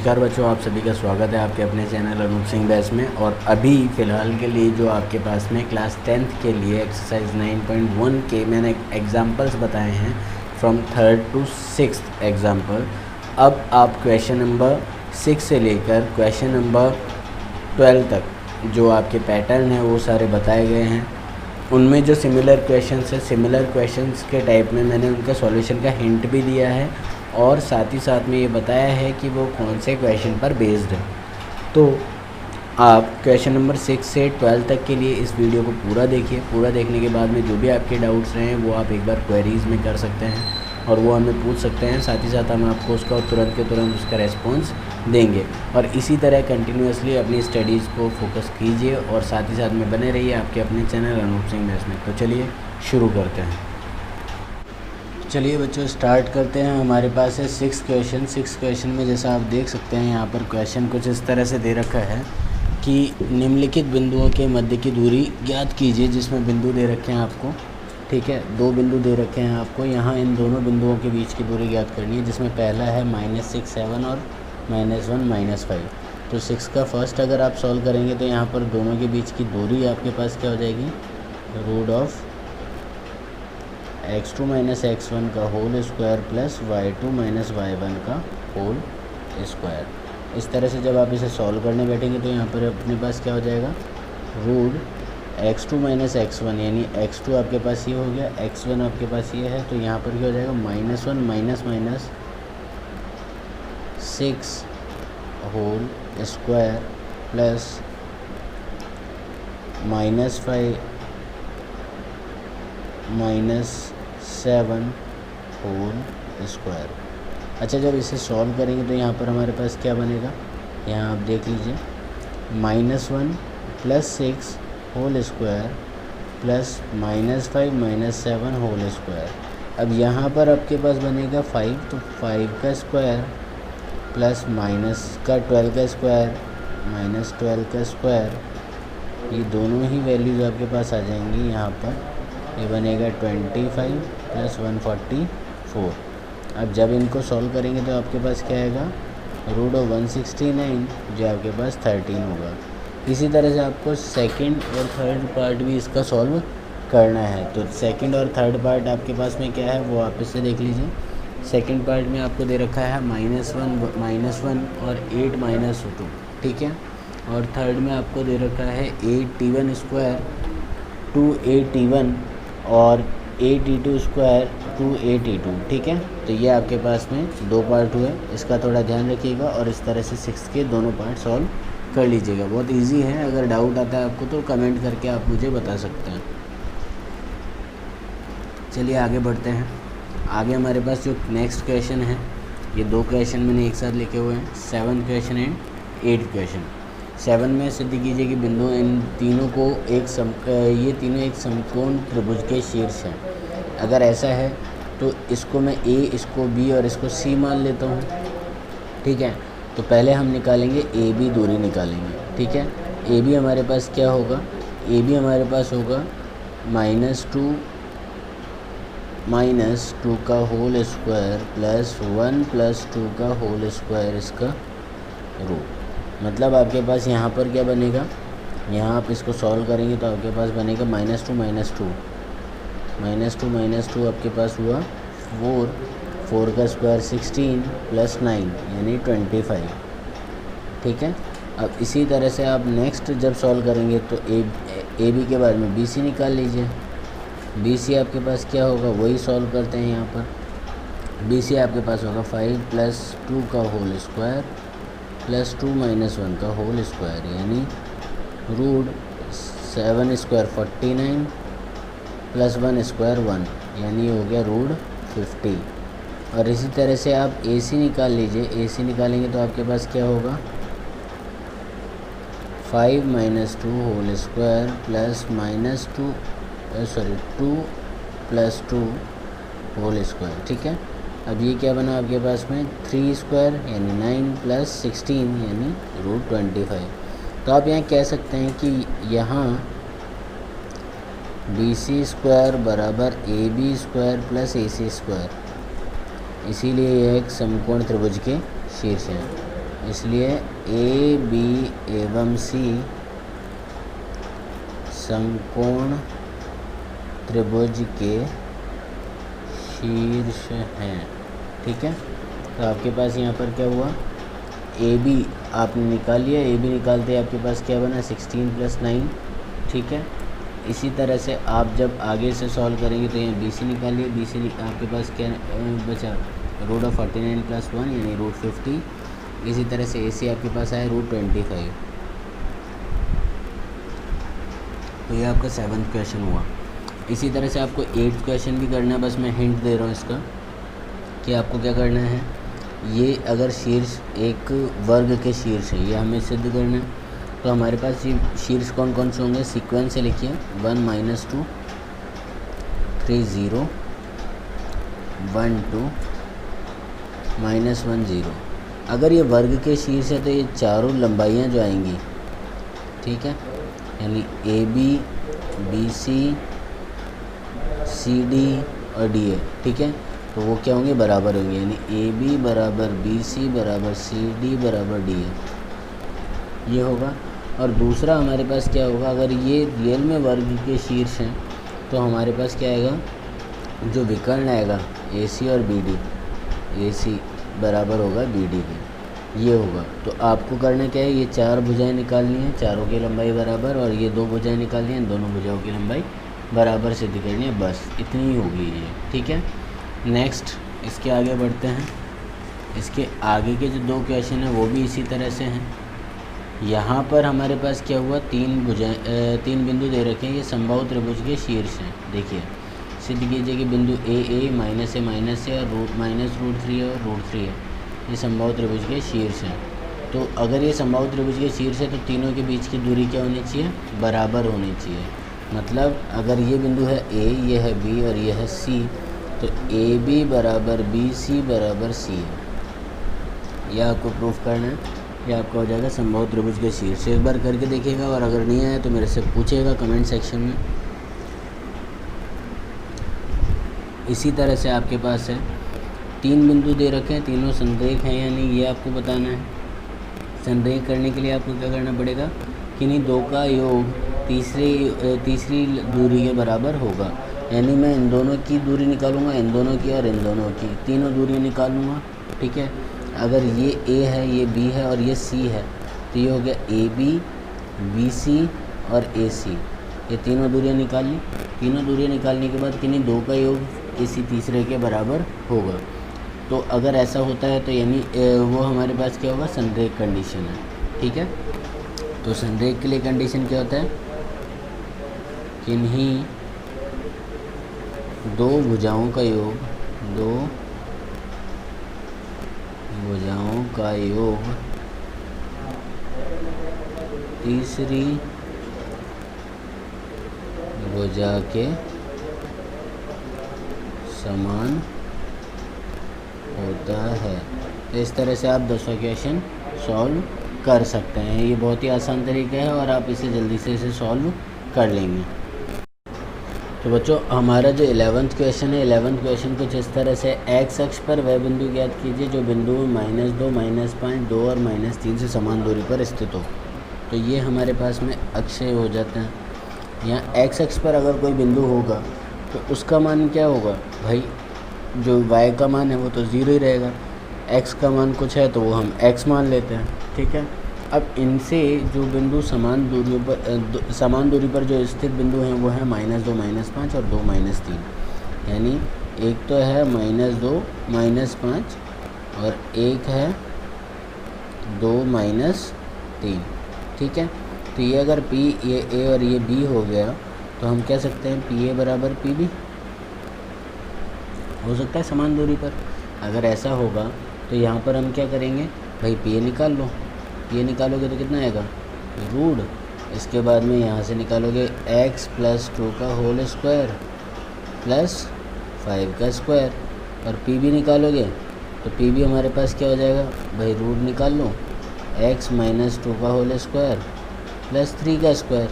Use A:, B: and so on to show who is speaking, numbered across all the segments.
A: नमस्कार बच्चों, आप सभी का स्वागत है आपके अपने चैनल अनूप सिंह बैस में। और अभी फ़िलहाल के लिए जो आपके पास में क्लास 10th के लिए एक्सरसाइज 9.1 के मैंने एग्जांपल्स बताए हैं from 3rd to 6th example. अब आप क्वेश्चन नंबर 6 से लेकर क्वेश्चन नंबर 12 तक जो आपके पैटर्न है वो सारे बताए गए हैं। उनमें जो सिमिलर क्वेश्चंस है, सिमिलर क्वेश्चंस के टाइप में मैंने उनका सॉल्यूशन का हिंट भी दिया है और साथ ही साथ में ये बताया है कि वो कौन से क्वेश्चन पर बेस्ड है। तो आप क्वेश्चन नंबर 6 से 12 तक के लिए इस वीडियो को पूरा देखिए। पूरा देखने के बाद में जो भी आपके डाउट्स रहे हैं वो आप एक बार क्वेरीज़ में कर सकते हैं और वो हमें पूछ सकते हैं। साथ ही साथ हम आपको उसका तुरंत के तुरंत उसका रेस्पॉन्स देंगे। और इसी तरह कंटिन्यूसली अपनी स्टडीज़ को फोकस कीजिए और साथ ही साथ में बने रहिए आपके अपने चैनल अनूप सिंह बैस में। तो चलिए शुरू करते हैं। चलिए बच्चों स्टार्ट करते हैं। हमारे पास है 6 क्वेश्चन में जैसा आप देख सकते हैं यहाँ पर क्वेश्चन कुछ इस तरह से दे रखा है कि निम्नलिखित बिंदुओं के मध्य की दूरी ज्ञात कीजिए, जिसमें बिंदु दे रखे हैं आपको। ठीक है, 2 बिंदु दे रखे हैं आपको। यहाँ इन दोनों बिंदुओं के बीच की दूरी ज्ञात करनी है, जिसमें पहला है -6 7 और -1 -5। तो 6 का फर्स्ट अगर आप सॉल्व करेंगे तो यहाँ पर दोनों के बीच की दूरी आपके पास क्या हो जाएगी, रूट ऑफ x2 - x1 का whole square plus y2 - y1 का होल स्क्वायर। इस तरह से जब आप इसे सॉल्व करने बैठेंगे तो यहाँ पर अपने पास क्या हो जाएगा, रूट x2 - x1 यानी x2 आपके पास ये हो गया, x1 आपके पास ये है। तो यहाँ पर क्या हो जाएगा, -1 minus 6 whole square plus -5 -7 whole square. अच्छा, जब इसे सॉल्व करेंगे तो यहाँ पर हमारे पास क्या बनेगा, यहाँ आप देख लीजिए, -1 + 6 whole square plus -5 - 7 whole square. अब यहाँ पर आपके पास बनेगा 5, तो 5 का स्क्वायर प्लस -12 का स्क्वायर -12 का स्क्वायर, ये दोनों ही वैल्यूज़ आपके पास आ जाएंगी। यहाँ पर ये बनेगा 25 + 144। अब जब इनको सॉल्व करेंगे तो आपके पास क्या आएगा, रूट ऑफ 169 जो आपके पास 13 होगा। इसी तरह से आपको सेकंड और थर्ड पार्ट भी इसका सॉल्व करना है। तो सेकंड और थर्ड पार्ट आपके पास में क्या है वो आप इससे देख लीजिए। सेकंड पार्ट में आपको दे रखा है -1 और 8 - 2। ठीक है, और थर्ड में आपको दे रखा है 8t1 स्क्वायर 2 और 8t2 स्क्वायर 2 ठीक है, तो ये आपके पास में 2 पार्ट हुए। इसका थोड़ा ध्यान रखिएगा और इस तरह से 6 के दोनों पार्ट सॉल्व कर लीजिएगा। बहुत इजी है, अगर डाउट आता है आपको तो कमेंट करके आप मुझे बता सकते हैं। चलिए आगे बढ़ते हैं। आगे हमारे पास जो नेक्स्ट क्वेश्चन है, ये 2 क्वेश्चन मैंने एक साथ लिखे हुए हैं, 7th question and 8th question. 7 में सिद्ध कीजिए कि बिंदु इन तीनों को ये तीनों एक समकोण त्रिभुज के शीर्ष हैं। अगर ऐसा है तो इसको मैं A, इसको B और इसको C मान लेता हूँ। ठीक है, तो पहले हम निकालेंगे AB दूरी निकालेंगे। ठीक है, AB हमारे पास क्या होगा, AB हमारे पास होगा -2 का होल स्क्वायर प्लस 1 + 2 का होल स्क्वायर इसका रूट। मतलब आपके पास यहाँ पर क्या बनेगा, यहाँ आप इसको सॉल्व करेंगे तो आपके पास बनेगा -2 आपके पास हुआ 4 का स्क्वायर 16 + 9 यानी 25। ठीक है, अब इसी तरह से आप नेक्स्ट जब सॉल्व करेंगे तो ए बी के बाद में BC निकाल लीजिए। BC आपके पास क्या होगा, वही सॉल्व करते हैं। यहाँ पर BC आपके पास होगा 5 + 2 का होल स्क्वायर प्लस 2 - 1 का होल स्क्वायर यानी रूट 7 स्क्वायर 49 प्लस 1 स्क्वायर 1 यानी हो गया रूट 50। और इसी तरह से आप AC निकाल लीजिए। AC निकालेंगे तो आपके पास क्या होगा, 5 - 2 whole square plus 2 + 2 whole square. ठीक है, अब ये क्या बना आपके पास में, 3 स्क्वायर यानी 9 + 16 यानी रूट 25। तो आप यहाँ कह सकते हैं कि यहाँ BC स्क्वायर बराबर AB square plus AC square, इसीलिए यह एक समकोण त्रिभुज के शीर्ष है। इसलिए ए बी एवं सी समकोण त्रिभुज के शीर्ष हैं। ठीक है, तो आपके पास यहाँ पर क्या हुआ, ए बी आपने निकाल लिया, ए बी निकालते आपके पास क्या बना 16 + 9। ठीक है, इसी तरह से आप जब आगे से सॉल्व करेंगे तो यहाँ बी सी निकालिए, बी सी आपके पास क्या बचा √49 + 1 यानी √50। इसी तरह से ए सी आपके पास आया √25। तो ये आपका 7th क्वेश्चन हुआ। इसी तरह से आपको 8th क्वेश्चन भी करना है, बस मैं हिंट दे रहा हूँ इसका कि आपको क्या करना है। ये अगर शीर्ष एक वर्ग के शीर्ष है, ये हमें सिद्ध करना है। तो हमारे पास ये शीर्ष कौन कौन से होंगे, सीक्वेंस से लिखिए 1 - 2 3 0 1 2 -1 0। अगर ये वर्ग के शीर्ष है तो ये चारों लंबाइयाँ जो आएंगी, ठीक है, यानी A B B C C D और डी ए, ठीक है, तो वो क्या होंगे, बराबर होंगे, यानी ए बी बराबर बी सी बराबर सी डी बराबर डी ए, ये होगा। और दूसरा हमारे पास क्या होगा, अगर ये रियल में वर्ग के शीर्ष हैं तो हमारे पास क्या आएगा, जो विकर्ण आएगा ए सी और बी डी, ए सी बराबर होगा बी डी के, ये होगा। तो आपको करना क्या है, ये 4 भुजाएं निकालनी है, चारों की लंबाई बराबर, और ये 2 भुजाएं निकालनी है, दोनों भुजाओं की लंबाई बराबर सिद्ध करनी है, बस इतनी ही होगी ये। ठीक है, नेक्स्ट इसके आगे बढ़ते हैं। इसके आगे के जो 2 क्वेश्चन हैं वो भी इसी तरह से हैं। यहाँ पर हमारे पास क्या हुआ, 3 बिंदु दे रखे हैं, ये समबाहु त्रिभुज के शीर्ष हैं। देखिए सिद्ध कीजिए कि बिंदु ए माइनस ए और -√3 और √3 है, ये समबाहु त्रिभुज के शीर्ष हैं। तो अगर ये समबाहु त्रिभुज के शीर्ष है तो तीनों के बीच की दूरी क्या होनी चाहिए, बराबर होनी चाहिए। मतलब अगर ये बिंदु है ए, ये है बी और ये है सी, तो ए बी बराबर बी सी बराबर सी है। यह आपको प्रूफ करना है, ये आपका हो जाएगा समबाहु त्रिभुज के शीर्ष। एक बार करके देखिएगा, और अगर नहीं आया तो मेरे से पूछिएगा कमेंट सेक्शन में। इसी तरह से आपके पास है 3 बिंदु दे रखे हैं, तीनों संरेख हैं या नहीं, ये आपको बताना है। संरेख करने के लिए आपको क्या करना पड़ेगा, किन्हीं 2 का योग तीसरी दूरी के बराबर होगा। यानी मैं इन दोनों की दूरी निकालूंगा, इन दोनों की और इन दोनों की, तीनों दूरी निकालूंगा। ठीक है, अगर ये ए है, ये बी है और ये सी है, तो ये हो गया ए बी बी सी और ए सी, ये तीनों दूरियां निकाल ली। तीनों दूरियां निकालने के बाद किन्हीं 2 का योग किसी तीसरे के बराबर होगा। तो अगर ऐसा होता है तो यानी वो हमारे पास क्या होगा, संरेख कंडीशन है। ठीक है, तो संरेख के लिए कंडीशन क्या होता है, किन्हीं 2 भुजाओं का योग, 2 भुजाओं का योग तीसरी भुजा के समान होता है। तो इस तरह से आप 10वां क्वेश्चन सॉल्व कर सकते हैं। ये बहुत ही आसान तरीका है और आप इसे जल्दी से इसे सॉल्व कर लेंगे। तो बच्चों हमारा जो 11th क्वेश्चन है, 11th क्वेश्चन कुछ इस तरह से, एक्स अक्ष पर वह बिंदु ज्ञात कीजिए जो बिंदु -2 -5 2 और -3 से समान दूरी पर स्थित हो। तो ये हमारे पास में अक्षय हो जाते हैं। यहाँ एक्स अक्ष पर अगर कोई बिंदु होगा तो उसका मान क्या होगा भाई, जो y का मान है वो तो 0 ही रहेगा, x का मान कुछ है तो वो हम x मान लेते हैं। ठीक है, अब इनसे जो बिंदु समान दूरी पर जो स्थित बिंदु हैं वो है -2 -5 और 2 -3, यानी एक तो है -2 -5 और एक है 2 -3। ठीक है, तो ये अगर P ये A और ये B हो गया तो हम कह सकते हैं PA बराबर PB हो सकता है समान दूरी पर। अगर ऐसा होगा तो यहाँ पर हम क्या करेंगे भाई, PA निकाल लो, ये निकालोगे तो कितना आएगा √, इसके बाद में यहाँ से निकालोगे x + 2 का होल स्क्वायर + 5 का स्क्वायर, और PB निकालोगे तो PB हमारे पास क्या हो जाएगा भाई, रूट निकाल लो, x - 2 का होल स्क्वायर + 3 का स्क्वायर।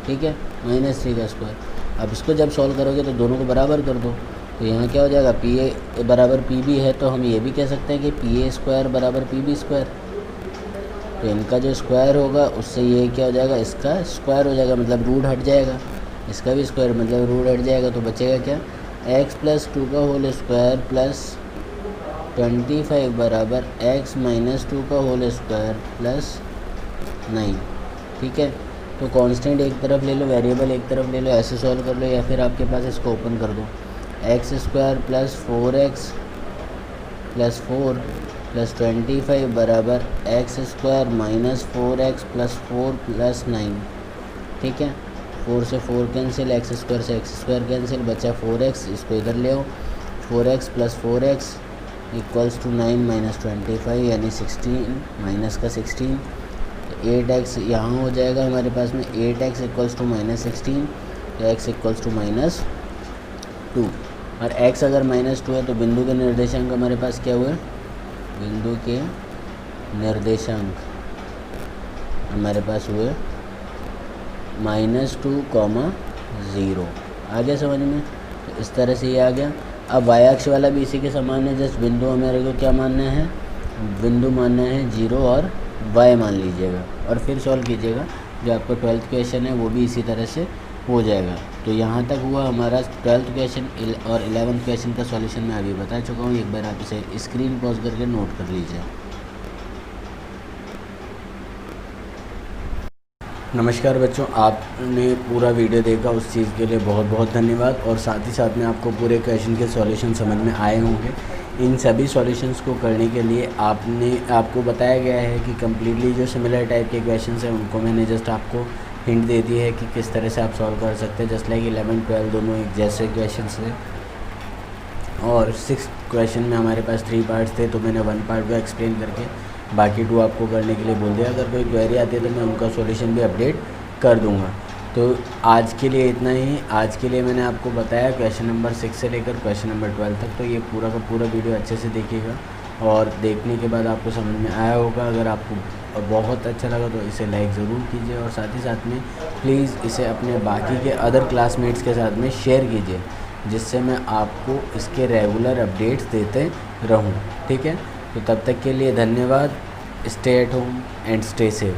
A: ठीक है, -3 का स्क्वायर। अब इसको जब सॉल्व करोगे तो दोनों को बराबर कर दो, तो यहाँ क्या हो जाएगा, PA बराबर PB है तो हम ये भी कह सकते हैं कि PA² बराबर PB²। तो इनका जो स्क्वायर होगा उससे ये क्या हो जाएगा, इसका स्क्वायर हो जाएगा, मतलब रूट हट जाएगा, इसका भी स्क्वायर मतलब रूट हट जाएगा। तो बचेगा क्या, x + 2 का होल स्क्वायर प्लस 25 बराबर x - 2 का होल स्क्वायर प्लस 9। ठीक है, तो कांस्टेंट एक तरफ ले लो, वेरिएबल एक तरफ ले लो, ऐसे सॉल्व कर लो, या फिर आपके पास इसको ओपन कर दो, x² plus 4x plus 4 plus 25 बराबर x² - 4x प्लस 4 प्लस 9। ठीक है, 4 से 4 कैंसिल, x² से x² कैंसिल, बचा 4x, इसको इधर ले आओ, 4x plus 4x equals to 9 - 25 यानी 16 माइनस का 16। 8x यहाँ हो जाएगा हमारे पास में, 8x इक्वल्स टू -16, तो x इक्वल्स टू -2। और x अगर -2 है तो बिंदु के निर्देशांक हमारे पास क्या हुए, बिंदु के निर्देशांक हमारे पास हुए -2, 0। आ गया समझ में, तो इस तरह से ये आ गया। अब y अक्ष वाला भी इसी के समान है, जस्ट बिंदु हमारे को क्या मानना है, बिंदु मानना है 0 और y मान लीजिएगा, और फिर सॉल्व कीजिएगा। जो आपका 12th क्वेश्चन है वो भी इसी तरह से हो जाएगा। तो यहाँ तक हुआ हमारा 12th क्वेश्चन, और 11th क्वेश्चन का सॉल्यूशन मैं अभी बता चुका हूँ। एक बार आप इसे स्क्रीन पॉज करके नोट कर लीजिए। नमस्कार बच्चों, आपने पूरा वीडियो देखा, उस चीज़ के लिए बहुत बहुत धन्यवाद। और साथ ही साथ में आपको पूरे क्वेश्चन के सॉल्यूशन समझ में आए होंगे। इन सभी सॉल्यूशंस को करने के लिए आपको बताया गया है कि कम्प्लीटली जो सिमिलर टाइप के क्वेश्चंस हैं उनको मैंने जस्ट आपको हिंट दे दी है कि किस तरह से आप सॉल्व कर सकते हैं। जस्ट लाइक 11, 12 दोनों एक जैसे क्वेश्चंस थे, और 6 क्वेश्चन में हमारे पास 3 पार्ट्स थे, तो मैंने 1 पार्ट को एक्सप्लेन करके बाकी 2 आपको करने के लिए बोल दिया। अगर कोई क्वेरी आती है तो मैं उनका सॉल्यूशन भी अपडेट कर दूंगा। तो आज के लिए इतना ही। आज के लिए मैंने आपको बताया क्वेश्चन नंबर 6 से लेकर क्वेश्चन नंबर 12 तक। तो ये पूरा का पूरा वीडियो अच्छे से देखिएगा, और देखने के बाद आपको समझ में आया होगा। अगर आपको बहुत अच्छा लगा तो इसे लाइक ज़रूर कीजिए, और साथ ही साथ में प्लीज़ इसे अपने बाकी के अदर क्लासमेट्स के साथ में शेयर कीजिए, जिससे मैं आपको इसके रेगुलर अपडेट्स देते रहूँ। ठीक है, तो तब तक के लिए धन्यवाद। Stay at home and stay safe.